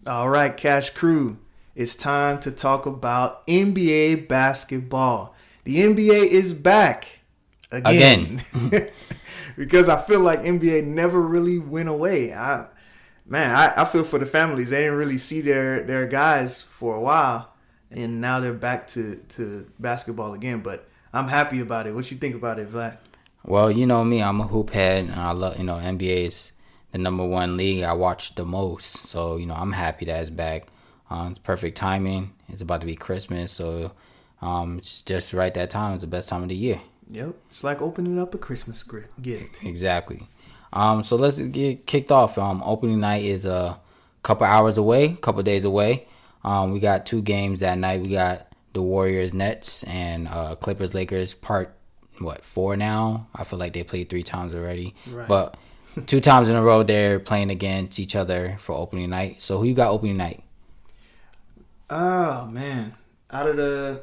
All right, Cash Crew. It's time to talk about NBA basketball. The NBA is back again. Because I feel like NBA never really went away. I feel for the families. They didn't really see their guys for a while, and now they're back to basketball again. But I'm happy about it. What you think about it, Vlad? Well, you know me, I'm a hoop head, and I love, NBA is the number one league I watch the most. So, I'm happy that it's back. It's perfect timing. It's about to be Christmas, so it's just right that time. It's the best time of the year. Yep, it's like opening up a Christmas gift. Exactly. So let's get kicked off. Opening night is a couple days away. We got two games that night. We got the Warriors Nets and Clippers Lakers part 4 now. I feel like they played 3 times already, right. But 2 times in a row they're playing against each other for opening night. So who you got opening night? Oh man, out of the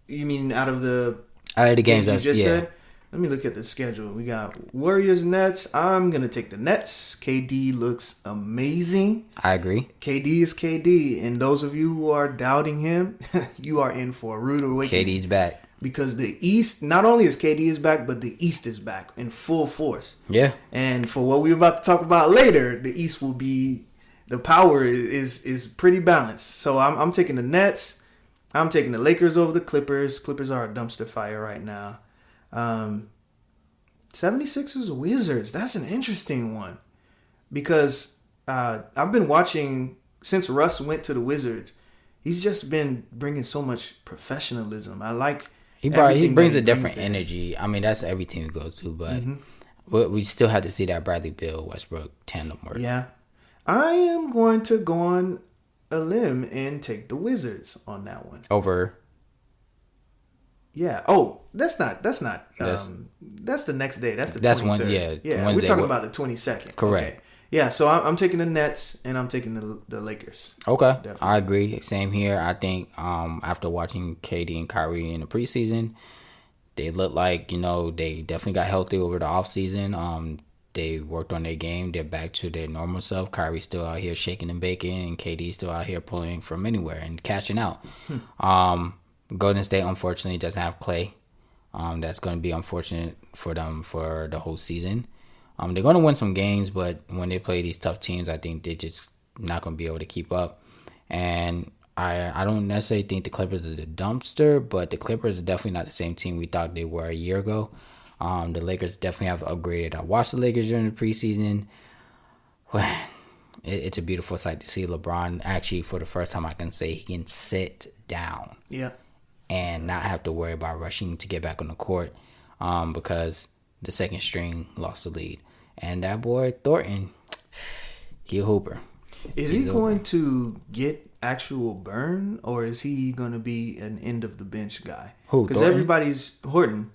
games you just said. Let me look at the schedule. We got Warriors Nets. I'm gonna take the Nets. KD looks amazing. I agree. KD is KD, and those of you who are doubting him, you are in for a rude awakening. KD's back. Because the East, not only is KD is back, but the East is back in full force. Yeah. And for what we're about to talk about later, the East will be, the power is pretty balanced. So I'm taking the Nets. I'm taking the Lakers over the Clippers. Clippers are a dumpster fire right now. 76ers Wizards. That's an interesting one. Because I've been watching, since Russ went to the Wizards, he's just been bringing so much professionalism. I like He brings a different energy. I mean, that's every team he goes to, but we still have to see that Bradley Beal Westbrook tandem work. Yeah. I am going to go on a limb and take the Wizards on that one. Over. Yeah. Oh, that's not. That's the next day. That's the 23rd. Yeah. Wednesday. We're talking about the 22nd. Correct. Okay. Yeah. So I'm taking the Nets and I'm taking the Lakers. Okay. Definitely. I agree. Same here. I think after watching KD and Kyrie in the preseason, they look like they definitely got healthy over the offseason. They worked on their game. They're back to their normal self. Kyrie's still out here shaking and baking, and KD's still out here pulling from anywhere and catching out. Golden State, unfortunately, doesn't have Clay. That's going to be unfortunate for them for the whole season. They're going to win some games, but when they play these tough teams, I think they're just not going to be able to keep up. And I don't necessarily think the Clippers are the dumpster, but the Clippers are definitely not the same team we thought they were a year ago. The Lakers definitely have upgraded. I watched the Lakers during the preseason. It's a beautiful sight to see LeBron actually, for the first time, I can say he can sit down. Yeah. And not have to worry about rushing to get back on the court because the second string lost the lead. And that boy Thornton, he a hooper. Is he going to get actual burn, or is he going to be an end of the bench guy? Who? Because everybody's Horton.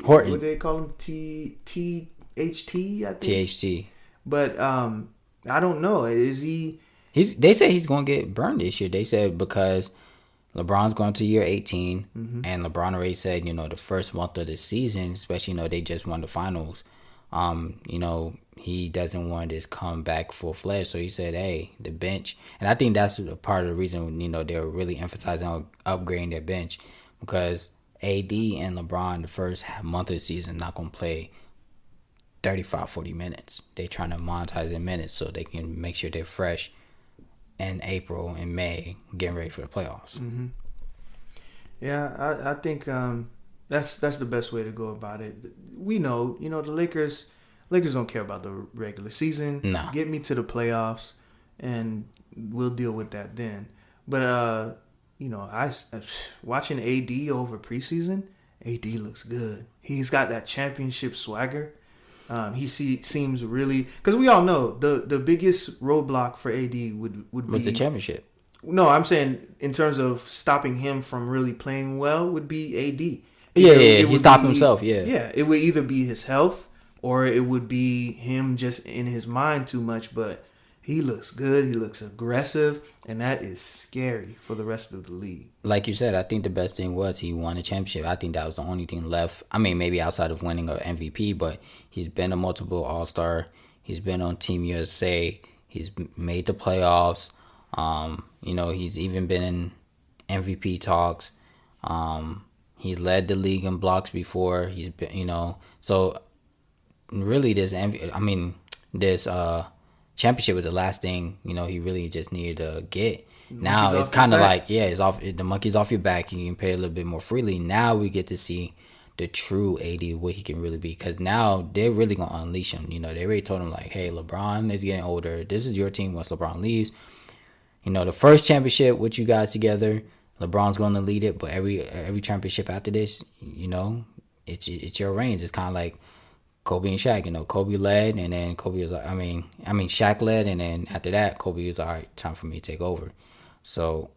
Horton. What do they call him? THT, I think. THT. But I don't know. Is he? They say he's going to get burned this year. They said because LeBron's going to year 18, and LeBron already said, the first month of the season, especially, they just won the finals. He doesn't want this come back full-fledged. So he said, hey, the bench. And I think that's a part of the reason, they're really emphasizing on upgrading their bench, because AD and LeBron, the first month of the season, not going to play 35, 40 minutes. They're trying to monetize their minutes so they can make sure they're fresh in April and May, getting ready for the playoffs. Mm-hmm. Yeah, I think that's the best way to go about it. We know, the Lakers don't care about the regular season. No. Get me to the playoffs, and we'll deal with that then. But watching AD over preseason, AD looks good. He's got that championship swagger. He seems really, because we all know the biggest roadblock for AD would be the championship. No, I'm saying in terms of stopping him from really playing well would be AD. He stopped himself. Yeah, it would either be his health or it would be him just in his mind too much. But he looks good. He looks aggressive, and that is scary for the rest of the league. Like you said, I think the best thing was he won a championship. I think that was the only thing left. I mean, maybe outside of winning an MVP, but he's been a multiple All-Star. He's been on Team USA. He's made the playoffs. He's even been in MVP talks. He's led the league in blocks before. He's been, so really this championship was the last thing, he really just needed to get. Now it's kind of like, it's off, the monkey's off your back. You can pay a little bit more freely. Now we get to see the true AD, what he can really be, because now they're really gonna unleash him. They already told him like, hey, LeBron is getting older. This is your team once LeBron leaves. The first championship with you guys together, LeBron's going to lead it, but every championship after this, it's your reigns. It's kind of like Kobe and Shaq. Kobe led, and then Kobe was like, Shaq led, and then after that, Kobe was all right. Time for me to take over. So,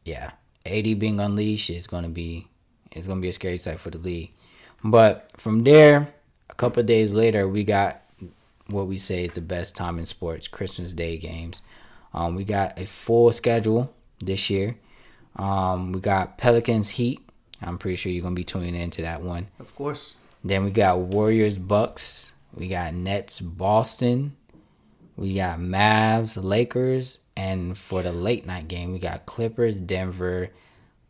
yeah, AD being unleashed is going to be a scary sight for the league. But from there, a couple of days later, we got what we say is the best time in sports: Christmas Day games. We got a full schedule this year. We got Pelicans Heat. I'm pretty sure you're going to be tuning into that one. Of course. Then we got Warriors Bucks. We got Nets Boston. We got Mavs Lakers. And for the late night game, we got Clippers Denver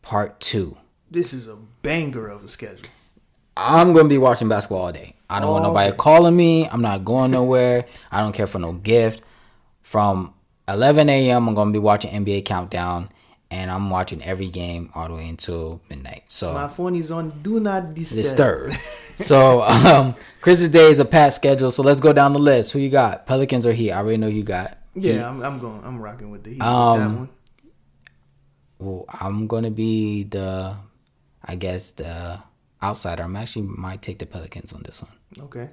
Part 2. This is a banger of a schedule. I'm going to be watching basketball all day. I don't want nobody calling me. I'm not going nowhere. I don't care for no gift. From 11 a.m., I'm going to be watching NBA Countdown. And I'm watching every game all the way until midnight. So my phone is on Do Not Disturb. So Christmas Day is a packed schedule. So let's go down the list. Who you got? Pelicans or Heat? I already know you got. Yeah, I'm rocking with the Heat. With that one. Well, I'm gonna be the outsider. I'm actually might take the Pelicans on this one. Okay.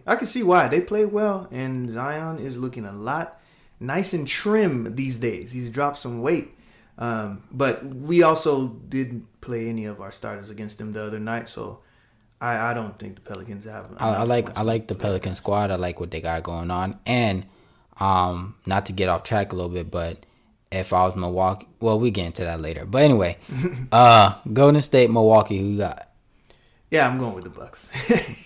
I can see why. They play well, and Zion is looking a lot nice and trim these days. He's dropped some weight. But we also didn't play any of our starters against them the other night, so I don't think the Pelicans have. I like the Pelican squad. I like what they got going on, and not to get off track a little bit, but if I was Milwaukee, well, we get into that later. But anyway, Golden State, Milwaukee, who you got? Yeah, I'm going with the Bucks.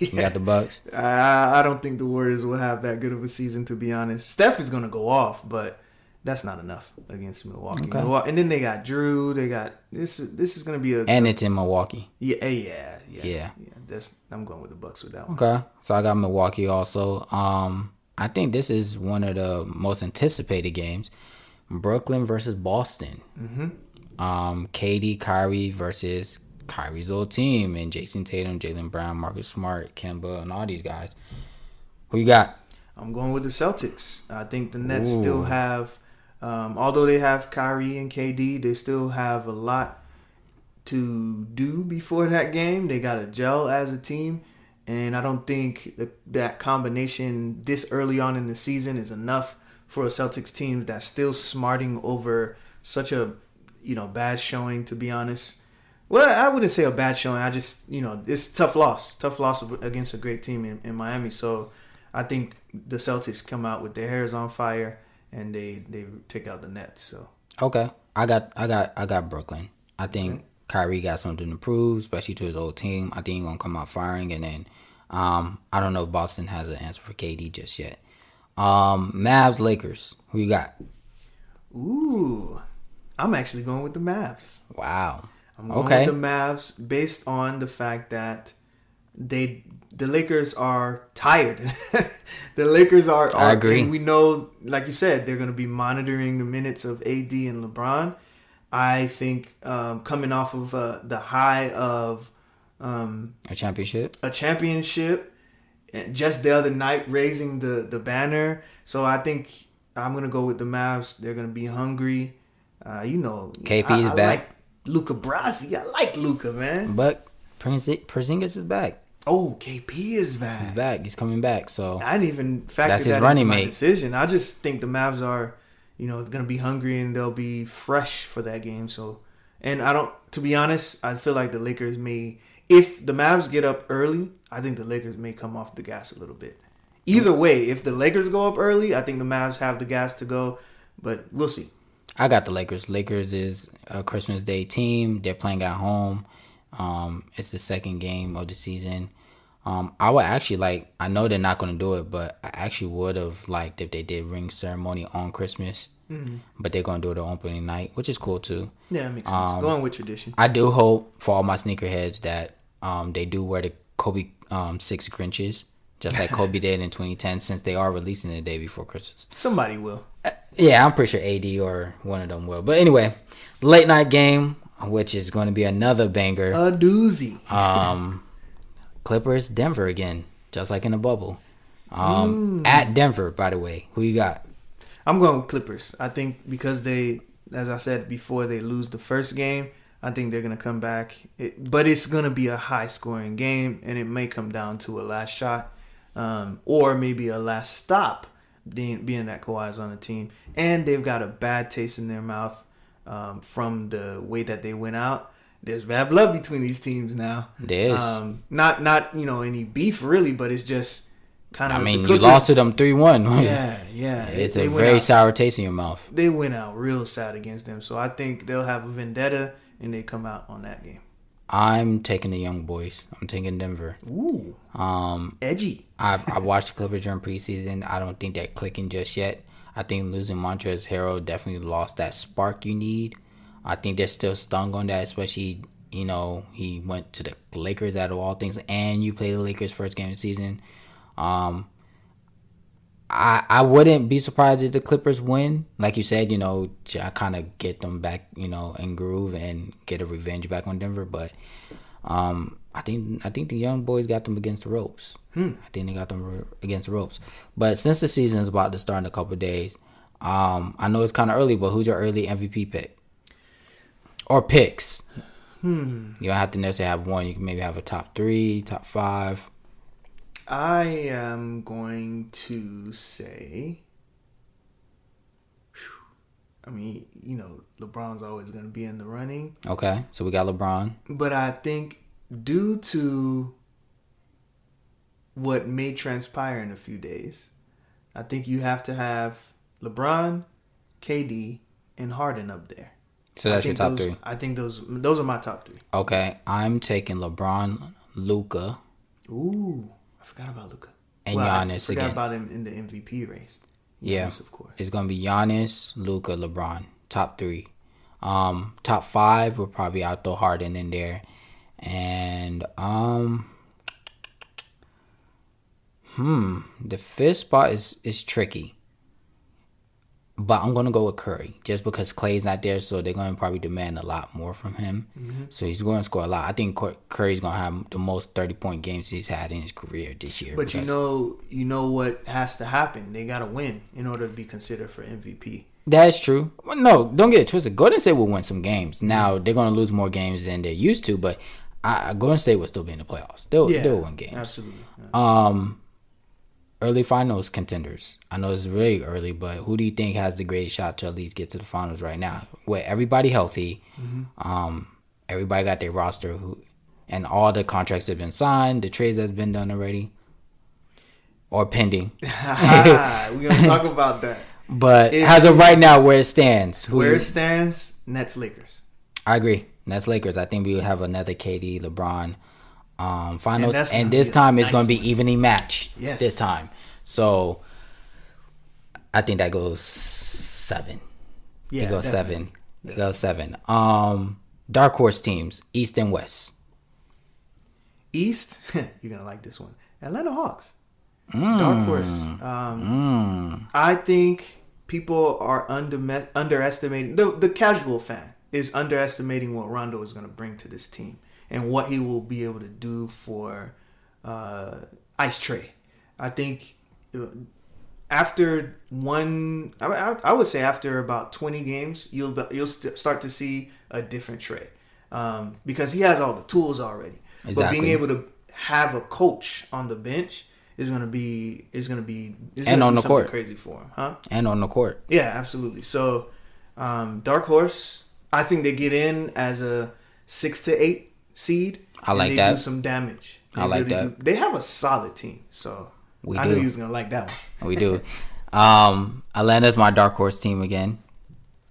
You got the Bucks? I don't think the Warriors will have that good of a season, to be honest. Steph is going to go off, but that's not enough against Milwaukee. Okay. And then they got Drew. They got this is going to be it's in Milwaukee. Yeah. I'm going with the Bucks with that one. Okay, so I got Milwaukee also. I think this is one of the most anticipated games: Brooklyn versus Boston. Mm-hmm. KD, Kyrie versus Kyrie's old team, and Jason Tatum, Jaylen Brown, Marcus Smart, Kemba, and all these guys. Who you got? I'm going with the Celtics. I think the Nets still have. Although they have Kyrie and KD, they still have a lot to do before that game. They got to gel as a team, and I don't think that combination this early on in the season is enough for a Celtics team that's still smarting over such a bad showing, to be honest. Well, I wouldn't say a bad showing. I just it's tough loss against a great team in Miami. So I think the Celtics come out with their hairs on fire. And they take out the Nets. So okay, I got Brooklyn. I think Kyrie got something to prove, especially to his old team. I think he's gonna come out firing, and then I don't know if Boston has an answer for KD just yet. Mavs Lakers. Who you got? Ooh, I'm actually going with the Mavs. Wow. I'm going with the Mavs based on the fact that the Lakers are tired. The Lakers are. I agree. And we know, like you said, they're going to be monitoring the minutes of AD and LeBron. I think coming off of the high of a championship, and just the other night raising the banner. So I think I'm going to go with the Mavs. They're going to be hungry. KP is back. Like Luka Brasi. I like Luka, man. But Porzingis is back. Oh, KP is back. He's back. He's coming back. So I didn't even factor that into my decision. I just think the Mavs are, going to be hungry and they'll be fresh for that game. So, and to be honest, I feel like the Lakers may, if the Mavs get up early, I think the Lakers may come off the gas a little bit. Either way, if the Lakers go up early, I think the Mavs have the gas to go, but we'll see. I got the Lakers. Lakers is a Christmas Day team. They're playing at home. It's the second game of the season. I would actually I know they're not going to do it, but I actually would have liked if they did ring ceremony on Christmas but they're going to do it on opening night, which is cool too. Yeah, it makes sense. Going with tradition. I do hope for all my sneakerheads that they do wear the Kobe 6 Grinches, just like Kobe did in 2010, since they are releasing the day before Christmas. Somebody will. Yeah, I'm pretty sure AD or one of them will. But anyway, late night game, which is going to be another banger. A doozy. Clippers, Denver again, just like in the bubble. At Denver, by the way. Who you got? I'm going with Clippers. I think because they, as I said before, they lose the first game. I think they're going to come back. But it's going to be a high-scoring game, and it may come down to a last shot or maybe a last stop, being that Kawhi's on the team. And they've got a bad taste in their mouth from the way that they went out. There's bad blood between these teams now. There is. Not any beef, really, but it's just kind of... I mean, you lost to them 3-1. Yeah. It's a very sour taste in your mouth. They went out real sad against them. So I think they'll have a vendetta, and they come out on that game. I'm taking the young boys. I'm taking Denver. Ooh. Edgy. I watched the Clippers during preseason. I don't think they're clicking just yet. I think losing Montrezl Harrell definitely lost that spark you need. I think they're still stung on that, especially, he went to the Lakers out of all things, and you play the Lakers first game of the season. I wouldn't be surprised if the Clippers win. Like you said, kind of get them back, in groove and get a revenge back on Denver. But I think the young boys got them against the ropes. I think they got them against the ropes. But since the season is about to start in a couple of days, I know it's kind of early, but who's your early MVP pick? Or picks? You don't have to necessarily have one. You can maybe have a top 3, top 5. I am going to say, LeBron's always going to be in the running. Okay, so we got LeBron. But I think due to what may transpire in a few days, I think you have to have LeBron, KD, and Harden up there. So that's your top 3. I think those are my top 3. Okay, I'm taking LeBron, Luka. Ooh. I forgot about Luka. And Giannis again. I forgot about him in the MVP race. Giannis, of course. It's going to be Giannis, Luka, LeBron. Top 3. Top 5, we'll probably throw Harden in there. And, the 5th spot is tricky. But I'm going to go with Curry just because Klay's not there, so they're going to probably demand a lot more from him. So he's going to score a lot. I think Curry's going to have the most 30-point games he's had in his career this year. But you know what has to happen. They got to win in order to be considered for MVP. That's true. Well, no, don't get it twisted. Golden State will win some games. Now, they're going to lose more games than they're used to, but Golden State will still be in the playoffs. They'll win games. Absolutely. Early finals contenders. I know it's really early, but who do you think has the greatest shot to at least get to the finals right now? With everybody healthy, everybody got their roster, and all the contracts have been signed, the trades have been done already, or pending. We're gonna talk about that. But as of right now, where it stands, Nets Lakers. I agree. Nets Lakers. I think we will have another KD LeBron finals, and this time it's going to be evenly matched. Yes. This time, so I think that goes 7. Yeah, it goes definitely. 7. It goes 7. Dark horse teams, East and West. East, you're gonna like this one. Atlanta Hawks. Dark horse. I think people are underestimating. The casual fan is underestimating what Rondo is going to bring to this team and what he will be able to do for Ice Trae. I think after I would say after about 20 games, you'll start to see a different Trae because he has all the tools already. Exactly. But being able to have a coach on the bench is gonna be and on the court crazy for him, huh? And on the court, yeah, absolutely. So, dark horse. I think they get in as a 6 to 8 seed. I like they that. Do some damage. They have a solid team, so I knew you was gonna like that one. We do. Atlanta's my dark horse team again.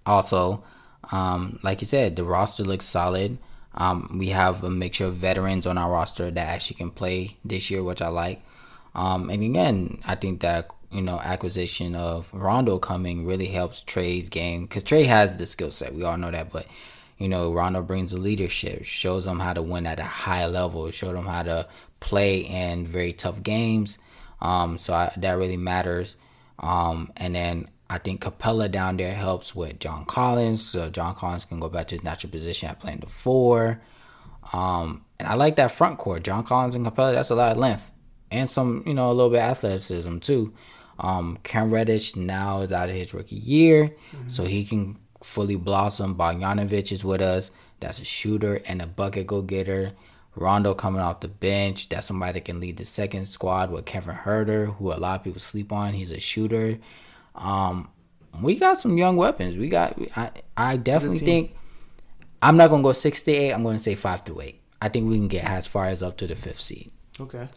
Also, like you said, the roster looks solid. We have a mixture of veterans on our roster that actually can play this year, which I like. And again, I think that acquisition of Rondo coming really helps Trey's game, because Trey has the skill set. We all know that, but Rondo brings the leadership, shows them how to win at a high level, showed them how to play in very tough games. That really matters. And then I think Capella down there helps with John Collins, so John Collins can go back to his natural position at playing the 4. And I like that front court, John Collins and Capella. That's a lot of length and some, a little bit of athleticism too. Cam Reddish now is out of his rookie year, so he can fully blossom. Bogdanovic is with us. That's a shooter and a bucket go-getter. Rondo coming off the bench. That's somebody that can lead the second squad with Kevin Huerter, who a lot of people sleep on. He's a shooter. We got some young weapons. I definitely think, I'm not going to go 6 to 8. I'm going to say 5 to 8. I think we can get as far as up to the 5th seed. Okay.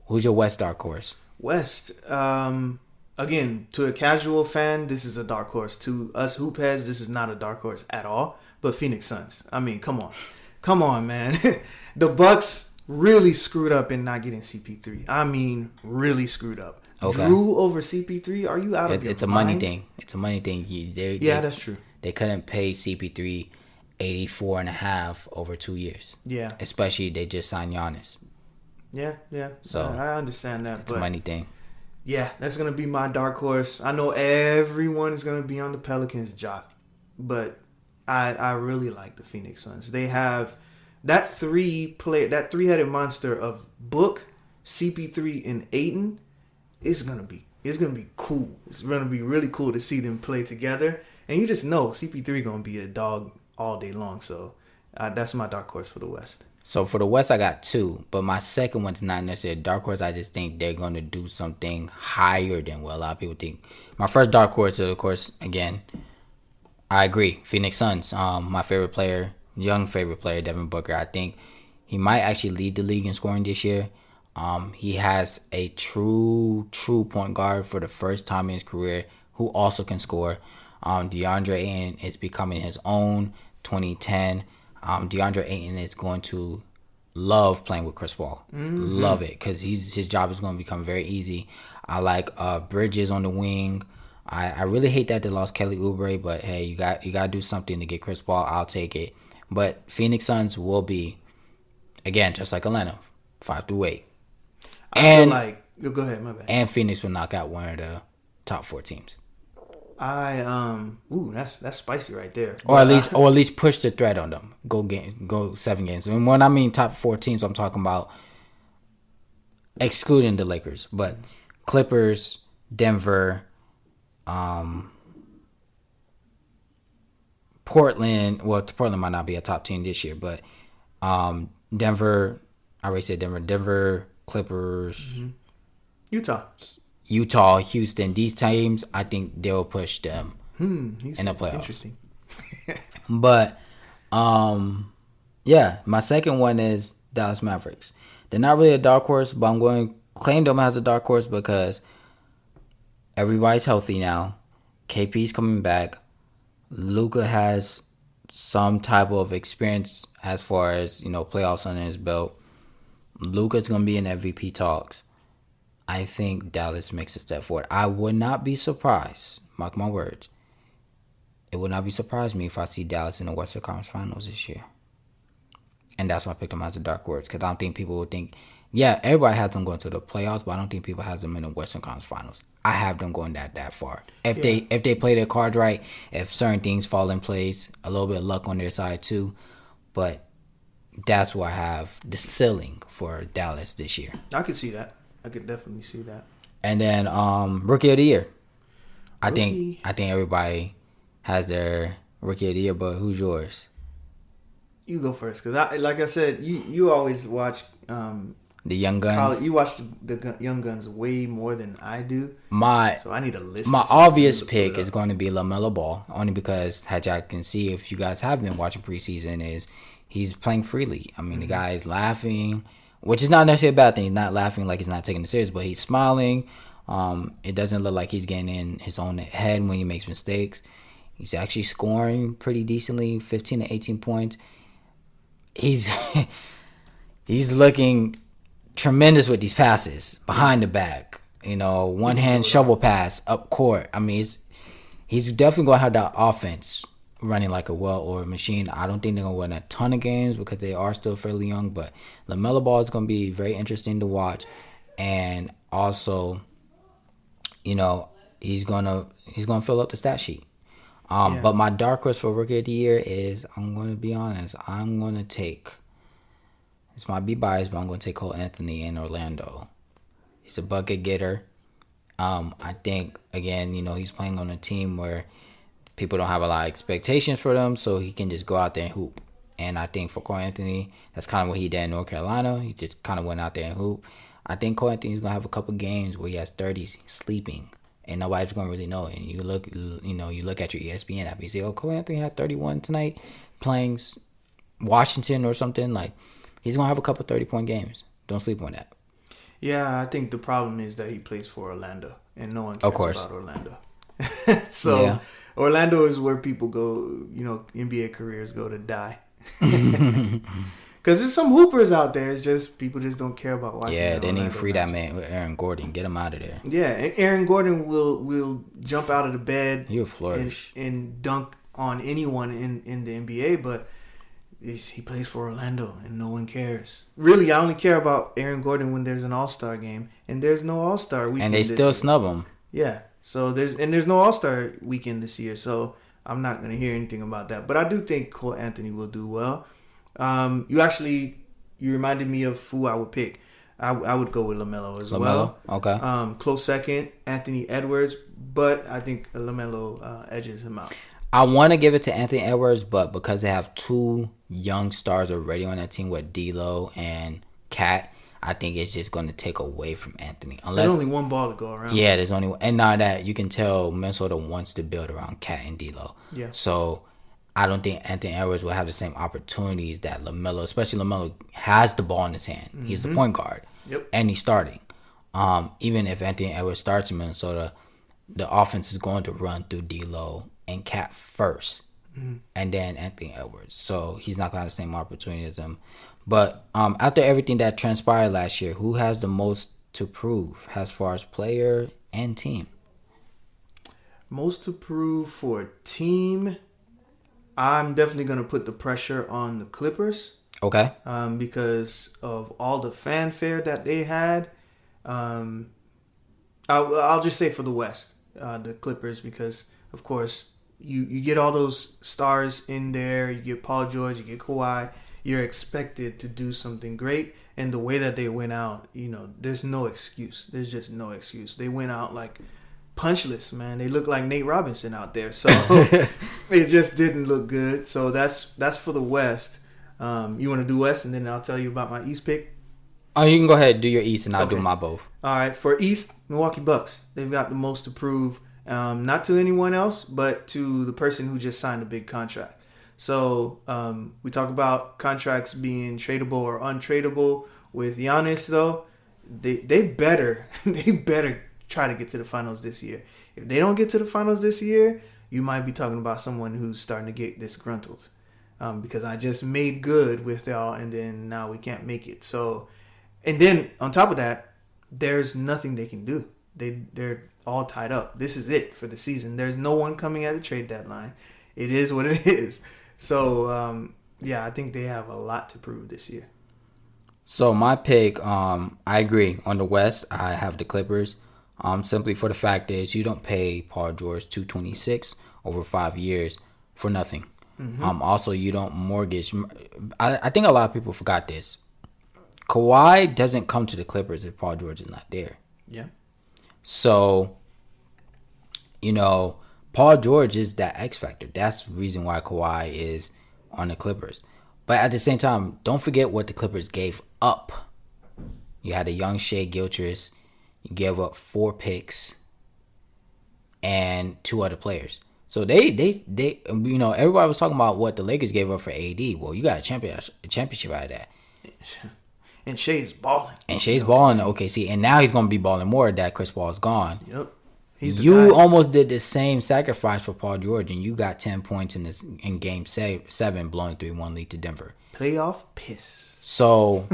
Who's your West dark horse? West, again, to a casual fan, this is a dark horse. To us hoopheads, this is not a dark horse at all. But Phoenix Suns. I mean, come on, man. The Bucks really screwed up in not getting CP3. I mean, really screwed up. Okay. Drew over CP3? Are you out of your mind? It's a money thing. It's a money thing. That's true. They couldn't pay CP3 $84.5 over 2 years. Yeah. Especially they just signed Giannis. Yeah. So I understand that. It's a money thing. Yeah, that's gonna be my dark horse. I know everyone is gonna be on the Pelicans' jock, but I really like the Phoenix Suns. They have that three-headed monster of Book, CP3, and Ayton. It's gonna be cool. It's gonna be really cool to see them play together, and you just know CP3 gonna be a dog all day long. So that's my dark horse for the West. So for the West, I got 2, but my second one's not necessarily a dark horse. I just think they're going to do something higher than what a lot of people think. My first dark horse, of course, again, I agree. Phoenix Suns. My favorite player, young favorite player, Devin Booker. I think he might actually lead the league in scoring this year. He has a true point guard for the first time in his career who also can score. DeAndre Ayton is becoming his own. 2010. DeAndre Ayton is going to love playing with Chris Paul. Mm-hmm. Love it, because his job is going to become very easy. I like Bridges on the wing. I really hate that they lost Kelly Oubre, but hey, you got to do something to get Chris Paul. I'll take it. But Phoenix Suns will be, again, just like Atlanta, 5 to 8. I feel like, go ahead, my bad. And Phoenix will knock out one of the top 4 teams. That's spicy right there. Or at least push the threat on them. Go 7 games. And when I mean top 4 teams, I'm talking about excluding the Lakers, but Clippers, Denver, Portland. Well, Portland might not be a top team this year, but Denver. I already said Denver, Clippers, Utah, Houston, these teams, I think they'll push them in the playoffs. Interesting. But, my second one is Dallas Mavericks. They're not really a dark horse, but I'm going to claim them as a dark horse because everybody's healthy now. KP's coming back. Luka has some type of experience as far as, playoffs under his belt. Luka's going to be in MVP talks. I think Dallas makes a step forward. I would not be surprised, mark my words, it would not be surprised me if I see Dallas in the Western Conference Finals this year. And that's why I picked them as a dark horse, because I don't think people would think, everybody has them going to the playoffs, but I don't think people has them in the Western Conference Finals. I have them going that far. If they play their cards right, if certain things fall in place, a little bit of luck on their side too, but that's why I have the ceiling for Dallas this year. I could see that. I could definitely see that. And then Rookie of the Year. I think everybody has their Rookie of the Year, but who's yours? You go first, because like I said, you always watch the Young Guns. You watch the Young Guns way more than I do. So I need a list. My obvious pick is going to be LaMelo Ball, only because I can see, if you guys have been watching preseason, is he's playing freely. I mean, the guy is laughing, which is not necessarily a bad thing. He's not laughing like he's not taking it serious, but he's smiling. It doesn't look like he's getting in his own head when he makes mistakes. He's actually scoring pretty decently, 15 to 18 points. He's looking tremendous with these passes behind the back. One hand shovel pass up court. I mean, he's definitely going to have that offense running like a well-oiled machine. I don't think they're going to win a ton of games because they are still fairly young, but LaMelo Ball is going to be very interesting to watch. And also, he's going to fill up the stat sheet. But my dark horse for Rookie of the Year is, I'm going to be honest, I'm going to take, this might be biased, but I'm going to take Cole Anthony in Orlando. He's a bucket getter. I think, again, he's playing on a team where people don't have a lot of expectations for them, so he can just go out there and hoop. And I think for Cole Anthony, that's kind of what he did in North Carolina. He just kind of went out there and hoop. I think Cole Anthony's going to have a couple games where he has 30s sleeping, and nobody's going to really know. And you look at your ESPN app, you say, oh, Cole Anthony had 31 tonight playing Washington or something. Like, he's going to have a couple 30-point games. Don't sleep on that. Yeah, I think the problem is that he plays for Orlando, and no one cares about Orlando. So yeah. Orlando is where people go, NBA careers go to die. Because there's some hoopers out there. It's just people just don't care about watching. Yeah, they need to free that man with Aaron Gordon. Get him out of there. Yeah, and Aaron Gordon will jump out of the bed. He'll flourish and dunk on anyone in the NBA, but he plays for Orlando, and no one cares. Really, I only care about Aaron Gordon when there's an All-Star game, and there's no All-Star weekend. And they still snub him. Yeah, so there's no All-Star weekend this year, so I'm not going to hear anything about that. But I do think Cole Anthony will do well. You reminded me of who I would pick. I would go with LaMelo as well. Okay. Close second, Anthony Edwards, but I think LaMelo edges him out. I want to give it to Anthony Edwards, but because they have two young stars already on that team with D'Lo and Cat, I think it's just going to take away from Anthony. There's only one ball to go around. Yeah, there's only one. And now that you can tell Minnesota wants to build around Cat and D'Lo. Yeah. So I don't think Anthony Edwards will have the same opportunities that LaMelo, especially LaMelo has the ball in his hand. Mm-hmm. He's the point guard. Yep. And he's starting. Even if Anthony Edwards starts in Minnesota, the offense is going to run through D'Lo and Cat first, and then Anthony Edwards. So he's not going to have the same opportunity as them. But after everything that transpired last year, who has the most to prove as far as player and team? Most to prove for team, I'm definitely going to put the pressure on the Clippers. Okay. Because of all the fanfare that they had. I'll just say for the West, the Clippers, because, of course, you get all those stars in there. You get Paul George, you get Kawhi. You're expected to do something great. And the way that they went out, there's no excuse. There's just no excuse. They went out like punchless, man. They looked like Nate Robinson out there. So it just didn't look good. So that's for the West. You want to do West, and then I'll tell you about my East pick? Oh, you can go ahead and do your East, and I'll do my both. All right. For East, Milwaukee Bucks. They've got the most to prove. Not to anyone else, but to the person who just signed a big contract. So we talk about contracts being tradable or untradeable. With Giannis, though, they better try to get to the finals this year. If they don't get to the finals this year, you might be talking about someone who's starting to get disgruntled. Because I just made good with y'all, and then now we can't make it. So, and then on top of that, there's nothing they can do. They're all tied up. This is it for the season. There's no one coming at the trade deadline. It is what it is. So, I think they have a lot to prove this year. So my pick, I agree. On the West, I have the Clippers. Simply for the fact is you don't pay Paul George $226 over 5 years for nothing. Mm-hmm. Also, you don't mortgage. I think a lot of people forgot this. Kawhi doesn't come to the Clippers if Paul George is not there. Yeah. So, Paul George is that X factor. That's the reason why Kawhi is on the Clippers. But at the same time, don't forget what the Clippers gave up. You had a young Shea Gilgeous. You gave up 4 picks and 2 other players. So they everybody was talking about what the Lakers gave up for AD. Well, you got a championship out of that. And Shea is balling. And Shea's balling in OKC. And now he's going to be balling more that Chris Paul is gone. Yep. You almost did the same sacrifice for Paul George, and you got 10 points in Game 7, blowing 3-1 lead to Denver. Playoff piss. So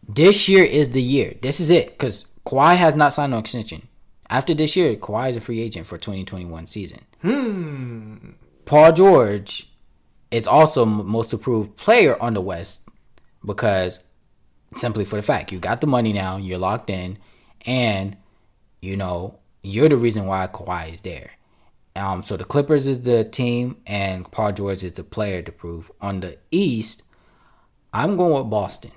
this year is the year. This is it, because Kawhi has not signed an extension. After this year, Kawhi is a free agent for 2021 season. Paul George is also most improved player on the West because simply for the fact you got the money now, you're locked in, and you're the reason why Kawhi is there. So the Clippers is the team, and Paul George is the player to prove. On the East, I'm going with Boston.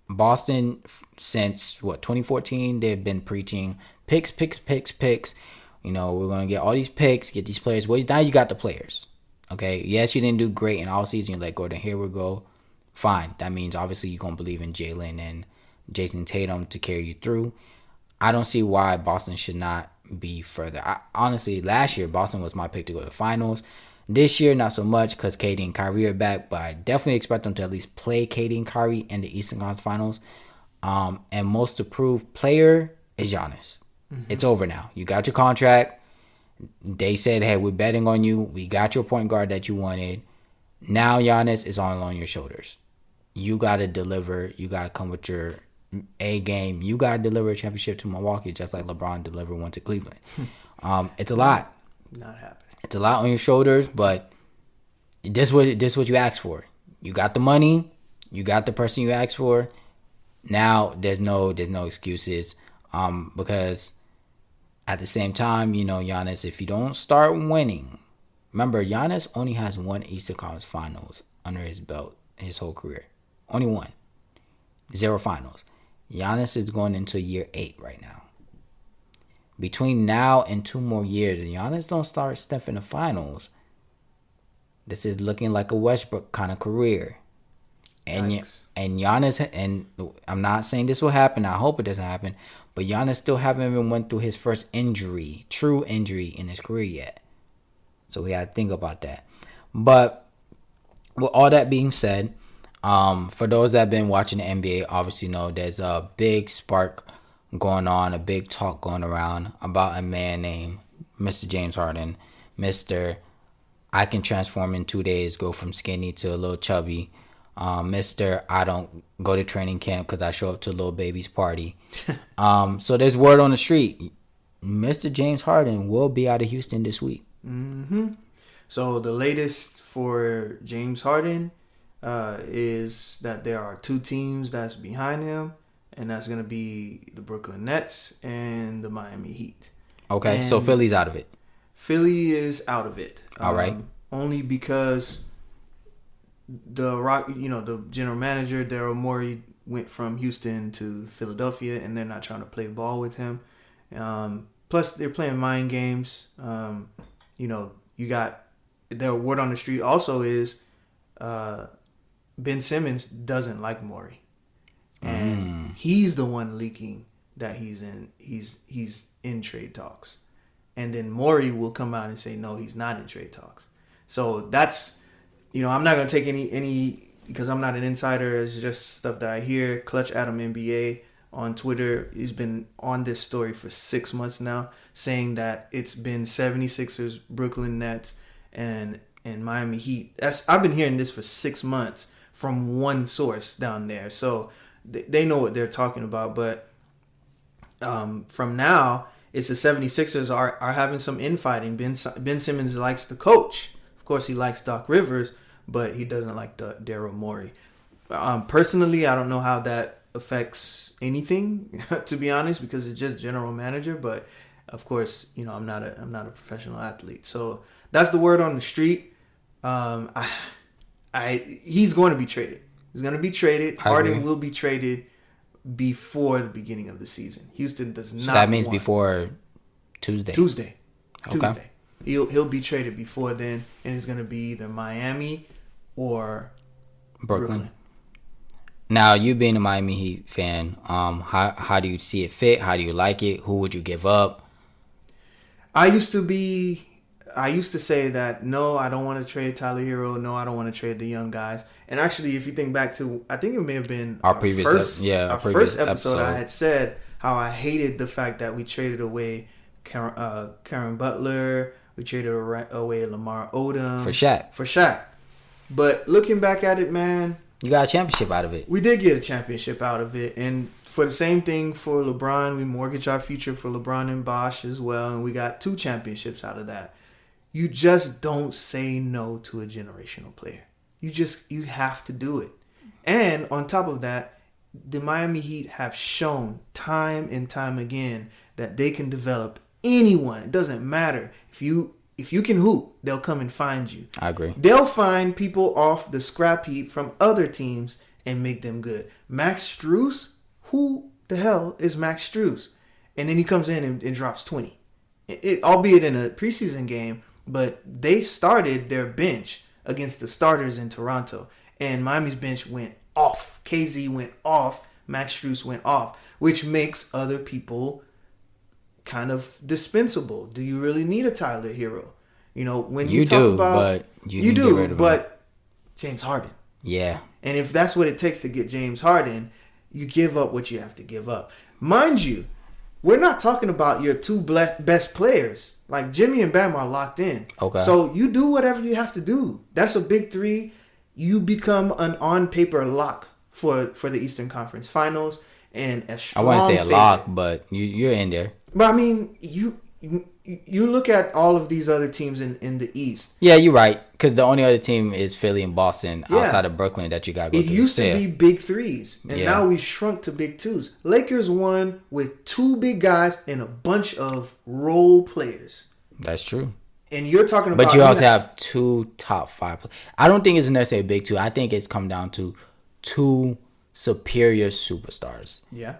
Boston, since 2014, they've been preaching picks. We're going to get all these picks, get these players. Well, now you got the players. Okay, yes, you didn't do great in all season. You let Gordon Hayward go. Fine. That means obviously you're going to believe in Jalen and Jason Tatum to carry you through. I don't see why Boston should not be further. Honestly, last year, Boston was my pick to go to the finals. This year, not so much because KD and Kyrie are back, but I definitely expect them to at least play KD and Kyrie in the Eastern Conference Finals. And most approved player is Giannis. It's over now. You got your contract. They said, hey, we're betting on you. We got your point guard that you wanted. Now Giannis is all on your shoulders. You got to deliver. You got to come with your A game. You got to deliver a championship to Milwaukee just like LeBron delivered one to Cleveland. It's a lot. Not happening. It's a lot on your shoulders, but this what you asked for. You got the money. You got the person you asked for. Now there's no excuses. Because at the same time, Giannis, if you don't start winning, remember Giannis only has one Eastern Conference Finals under his belt his whole career. Only one. 0 finals. Giannis is going into year 8 right now. Between now and 2 more years, and Giannis don't start stepping the finals, this is looking like a Westbrook kind of career. And Giannis, and I'm not saying this will happen. I hope it doesn't happen. But Giannis still haven't even went through his first true injury in his career yet. So we got to think about that. But with all that being said, for those that have been watching the NBA, obviously know there's a big spark going on, a big talk going around about a man named Mr. James Harden. Mr. I can transform in 2 days, go from skinny to a little chubby. Mr. I don't go to training camp because I show up to Lil Baby's party. So there's word on the street. Mr. James Harden will be out of Houston this week. So the latest for James Harden is that there are 2 teams that's behind him, and that's going to be the Brooklyn Nets and the Miami Heat. Okay, and so Philly's out of it. Philly is out of it. All right. Only because the general manager, Daryl Morey, went from Houston to Philadelphia, and they're not trying to play ball with him. Plus, they're playing mind games. You got their word on the street also is Ben Simmons doesn't like Morey, and he's the one leaking that he's in trade talks, and then Morey will come out and say no, he's not in trade talks. So that's. I'm not going to take any because I'm not an insider. It's just stuff that I hear. Clutch Adam NBA on Twitter, he's been on this story for 6 months now, saying that it's been 76ers, Brooklyn Nets, and Miami Heat. I've been hearing this for 6 months from one source down there. So they know what they're talking about. But from now, it's the 76ers are having some infighting. Ben Simmons likes the coach. Of course, he likes Doc Rivers, but he doesn't like Daryl Morey. Personally, I don't know how that affects anything, to be honest, because it's just general manager. But of course, I'm not a professional athlete, so that's the word on the street. He's going to be traded. He's going to be traded. Harden will be traded before the beginning of the season. Houston does not. So that means before Tuesday. Okay. Tuesday. He'll be traded before then, and it's going to be either Miami or Brooklyn. Now, you being a Miami Heat fan, how do you see it fit? How do you like it? Who would you give up? I used to say that no, I don't want to trade Tyler Hero. No, I don't want to trade the young guys. And actually, if you think back to, I think it may have been our first episode, I had said how I hated the fact that we traded away Karen Butler. We traded away Lamar Odom for Shaq. But looking back at it, man, You got a championship out of it. We did get a championship out of it. And for the same thing for LeBron, we mortgaged our future for LeBron and Bosh as well. And we got 2 championships out of that. You just don't say no to a generational player. You have to do it. And on top of that, the Miami Heat have shown time and time again that they can develop anyone. It doesn't matter. If you can hoop, they'll come and find you. I agree. They'll find people off the scrap heap from other teams and make them good. Max Strus, who the hell is Max Strus? And then he comes in and drops 20. Albeit in a preseason game, but they started their bench against the starters in Toronto. And Miami's bench went off. KZ went off. Max Strus went off. Which makes other people kind of dispensable. Do you really need a Tyler Hero? You know, when you talk about... You do, but James Harden. Yeah. And if that's what it takes to get James Harden, you give up what you have to give up. Mind you, we're not talking about your 2 best players. Like, Jimmy and Bam are locked in. Okay. So you do whatever you have to do. That's a big 3. You become an on-paper lock for the Eastern Conference Finals. And a strong I wouldn't say a favorite. lock, but you're in there. But, I mean, you look at all of these other teams in the East. Yeah, you're right. Because the only other team is Philly and Boston outside of Brooklyn that you got to go It through. used to be big 3s, and now we shrunk to big 2s. Lakers won with 2 big guys and a bunch of role players. That's true. And you're talking about... But you also have 2 top 5 players. I don't think it's necessarily big 2. I think it's come down to 2 superior superstars. Yeah.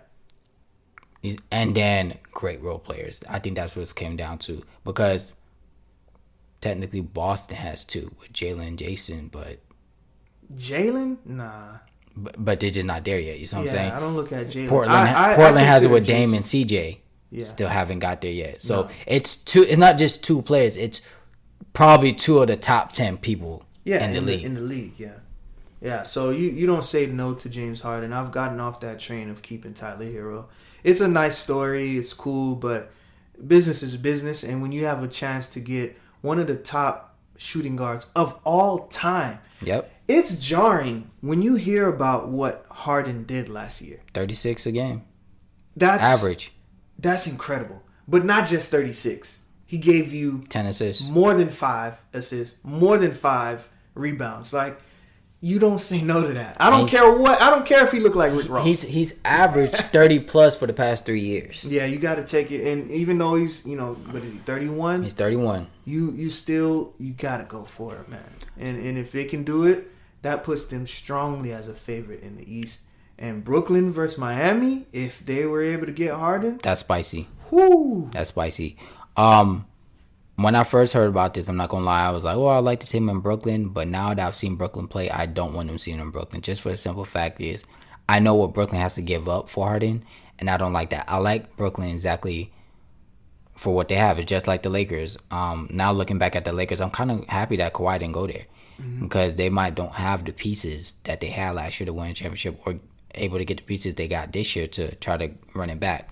And then great role players. I think that's what it came down to. Because technically Boston has 2 with Jalen and Jason, but... Jalen? Nah. But they're just not there yet. You know what I'm saying? I don't look at Jalen. Portland has it with Dame Jason. and CJ. Yeah. Still haven't got there yet. So it's 2. It's not just 2 players. It's probably 2 of the top 10 people in the league. In the league, yeah. Yeah, so you don't say no to James Harden. I've gotten off that train of keeping Tyler Hero. It's a nice story. It's cool, but business is business. And when you have a chance to get one of the top shooting guards of all time, it's jarring when you hear about what Harden did last year. 36 a game. That's average. That's incredible. But not just 36. He gave you 10 assists. More than 5 assists. More than 5 rebounds. Like, you don't say no to that. I don't care if he looked like Rick Ross. He's averaged 30 plus for the past 3 years. Yeah, you got to take it. And even though he's, what is he, 31? He's 31. You got to go for it, man. And if they can do it, that puts them strongly as a favorite in the East. And Brooklyn versus Miami, if they were able to get Harden, that's spicy. Whoo. That's spicy. When I first heard about this, I'm not gonna lie, I was like, I'd like to see him in Brooklyn, but now that I've seen Brooklyn play, I don't want him seeing him in Brooklyn. Just for the simple fact is, I know what Brooklyn has to give up for Harden, and I don't like that. I like Brooklyn exactly for what they have. It's just like the Lakers. Now looking back at the Lakers, I'm kind of happy that Kawhi didn't go there because they don't have the pieces that they had last year to win a championship, or able to get the pieces they got this year to try to run it back.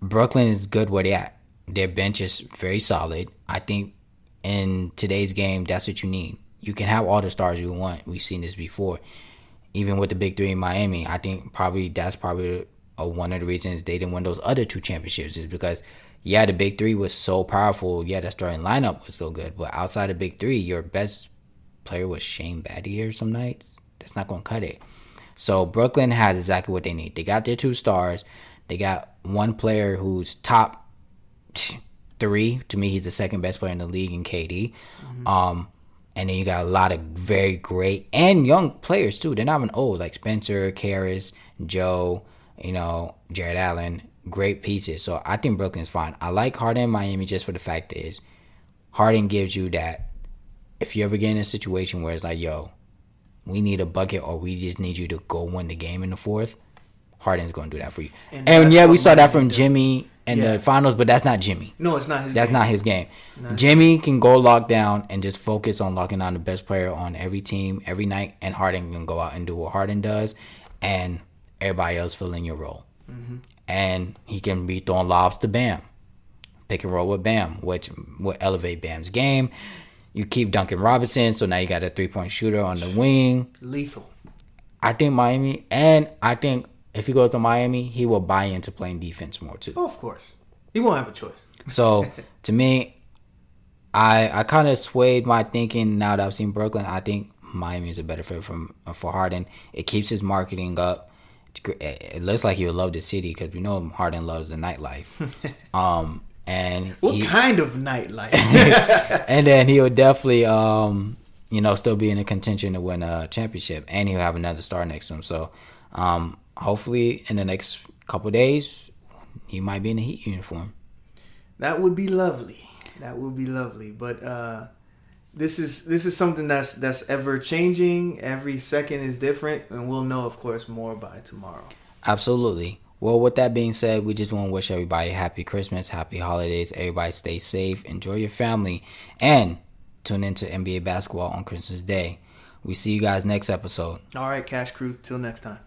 Brooklyn is good where they at. Their bench is very solid. I think in today's game, that's what you need. You can have all the stars you want. We've seen this before. Even with the big 3 in Miami, I think that's probably one of the reasons they didn't win those other 2 championships is because, the big 3 was so powerful. The starting lineup was so good. But outside of big 3, your best player was Shane Battier some nights. That's not going to cut it. So Brooklyn has exactly what they need. They got their 2 stars. They got one player who's top 3. To me, he's the second best player in the league in KD. And then you got a lot of very great and young players too. They're not even old, like Spencer, Karras, Joe, Jared Allen. Great pieces. So I think Brooklyn's fine. I like Harden in Miami just for the fact is Harden gives you that if you ever get in a situation where it's like, we need a bucket or we just need you to go win the game in the 4th, Harden's going to do that for you. And we saw that from Jimmy in the finals, but that's not Jimmy. No, it's not his game. That's not his game. Jimmy can go lock down and just focus on locking down the best player on every team every night, and Harden can go out and do what Harden does, and everybody else fill in your role. And he can be throwing lobs to Bam. Pick and roll with Bam, which will elevate Bam's game. You keep Duncan Robinson, so now you got a 3-point shooter on the wing. Lethal. I think Miami, and I think if he goes to Miami, he will buy into playing defense more too. Oh, of course. He won't have a choice. So, to me, I kind of swayed my thinking now that I've seen Brooklyn. I think Miami is a better fit for Harden. It keeps his marketing up. It looks like he would love the city because we know Harden loves the nightlife. And what kind of nightlife? And then he would definitely, still be in a contention to win a championship, and he'll have another star next to him. So, hopefully, in the next couple of days, he might be in the Heat uniform. That would be lovely. But this is something that's ever changing. Every second is different, and we'll know, of course, more by tomorrow. Absolutely. Well, with that being said, we just want to wish everybody a happy Christmas, happy holidays. Everybody stay safe, enjoy your family, and tune into NBA basketball on Christmas Day. We see you guys next episode. All right, Cash Crew. Till next time.